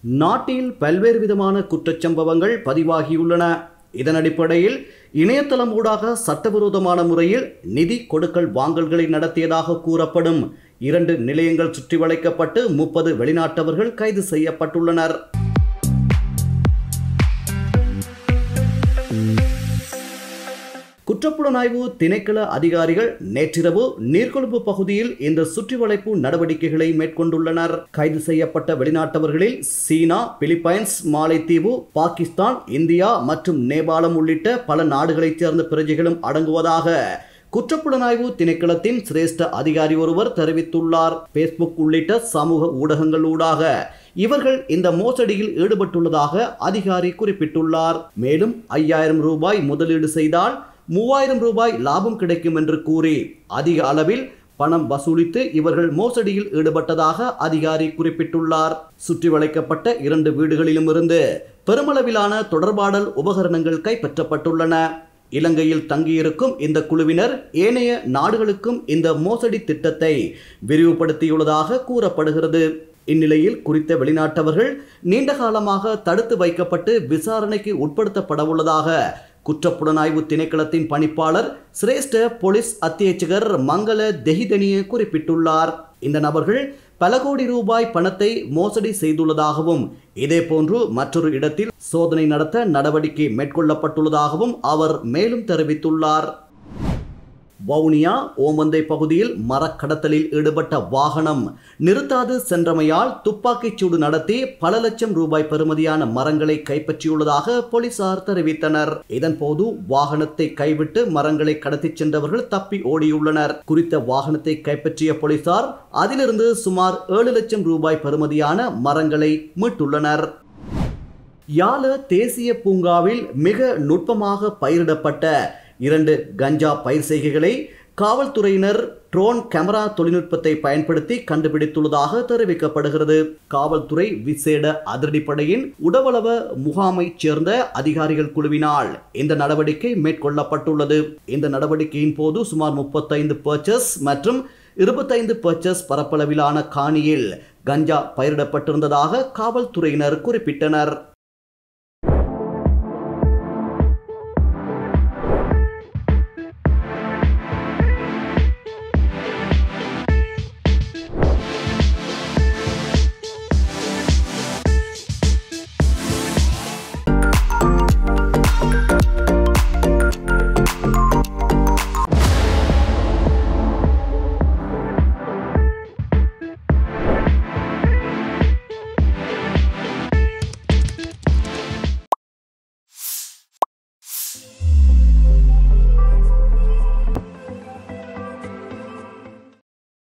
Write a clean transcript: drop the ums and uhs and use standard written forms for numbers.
நாட்டில் பல்வேறு விதமான குற்றச்சம்பவங்கள் பதிவாகியுள்ளன. இதன் அடிப்படையில் இணையதளம் ஊடாக சட்டவிரோதமான முறையில் நிதி கொடுக்கல் வாங்கல்களை நடத்தியதாக கூறப்படும் 2 நிலையங்கள் சுற்றி வளைக்கப்பட்டு 30 வெளிநாட்டவர்கள் கைது செய்யப்பட்டுள்ளனர். குற்றப்புலனாய்வு திணைக்கள அதிகாரிகள் நேற்றிரவு நீர்கொழும்பு பகுதியில் இந்த சுற்றிவளைப்பு நடவடிக்கைகளை மேற்கொண்டுள்ளனர். கைது செய்யப்பட்ட வெளிநாட்டவர்களில் சீனா, பிலிப்பைன்ஸ், மாலைத்தீவு, பாகிஸ்தான், இந்தியா மற்றும் நேபாளம் உள்ளிட்ட பல நாடுகளைச் சேர்ந்த பிரஜைகளும் அடங்குவதாக குற்றப்புலனாய்வு திணைக்களத்தின் சிரேஷ்ட அதிகாரி ஒருவர் தெரிவித்துள்ளார். பேஸ்புக் உள்ளிட்ட சமூக ஊடகங்கள் ஊடாக இவர்கள் இந்த மோசடியில் ஈடுபட்டுள்ளதாக அதிகாரி குறிப்பிட்டுள்ளார். மேலும் 5000 ரூபாய் முதலீடு செய்தால் 3000 ரூபாய் லாபம் கிடைக்கும் என்று கூறி அதிக அளவில் பணம் வசூலித்து இவர்கள் மோசடியில் ஈடுபட்டதாக அதிகாரி குறிப்பிட்டுள்ளார். சுற்றி வளைக்கப்பட்ட 2 வீடுகளிலும் இருந்து பெருமளவிலான தொடர்பாடல் உபகரணங்கள் கைப்பற்றப்பட்டுள்ளன. இலங்கையில் தங்கியிருக்கும் இந்த குழுவினர் ஏனைய நாடுகளுக்கும் இந்த மோசடி திட்டத்தை விரிவுபடுத்தியுள்ளதாக கூறப்படுகிறது. இந்நிலையில் குறித்த வெளிநாட்டவர்கள் நீண்ட காலமாக தடுத்து வைக்கப்பட்டு விசாரணைக்கு உட்படுத்தப்பட உள்ளதாக குற்றப்புலனாய்வு திணைக்களத்தின் பணிப்பாளர் சிரேஷ்ட போலீஸ் அத்தியட்சகர் மங்கள தெஹிதனிய குறிப்பிட்டுள்ளார். இந்த நபர்கள் பல கோடி ரூபாய் பணத்தை மோசடி செய்துள்ளதாகவும் இதேபோன்று மற்றொரு இடத்தில் சோதனை நடத்த நடவடிக்கை மேற்கொள்ளப்பட்டுள்ளதாகவும் அவர் மேலும் தெரிவித்துள்ளார். வவுனியா ஓமந்தை பகுதியில் மரக்கடத்தலில் ஈடுபட்ட வாகனம் நிறுத்தாது சென்றமையால் துப்பாக்கிச் சூடு நடத்தி பல லட்சம் ரூபாய் பெறுமதியான மரங்களை கைப்பற்றியுள்ளதாக போலீசார் தெரிவித்தனர். இதன்போது வாகனத்தை கைவிட்டு மரங்களை கடத்திச் சென்றவர்கள் தப்பி ஓடியுள்ளனர். குறித்த வாகனத்தை கைப்பற்றிய போலீசார் அதிலிருந்து சுமார் 7 லட்சம் ரூபாய் பெறுமதியான மரங்களை மீட்டுள்ளனர். யாழ தேசிய பூங்காவில் மிக நுட்பமாக பயிரிடப்பட்ட 2 கஞ்சா பயிர் செய்கைகளை காவல்துறையினர் ட்ரோன் கேமரா தொழில்நுட்பத்தை பயன்படுத்தி கண்டுபிடித்துள்ளதாக தெரிவிக்கப்படுகிறது. காவல்துறை விசேட அதிரடிப்படையின் உடவளவ முகாமைச் சேர்ந்த அதிகாரிகள் குழுவினால் இந்த நடவடிக்கை மேற்கொள்ளப்பட்டுள்ளது. இந்த நடவடிக்கையின் போது சுமார் 35 பர்ச்சஸ் மற்றும் 25 பர்ச்சஸ் பரப்பளவிலான காணியில் கஞ்சா பயிரிடப்பட்டிருந்ததாக காவல்துறையினர் குறிப்பிட்டனர்.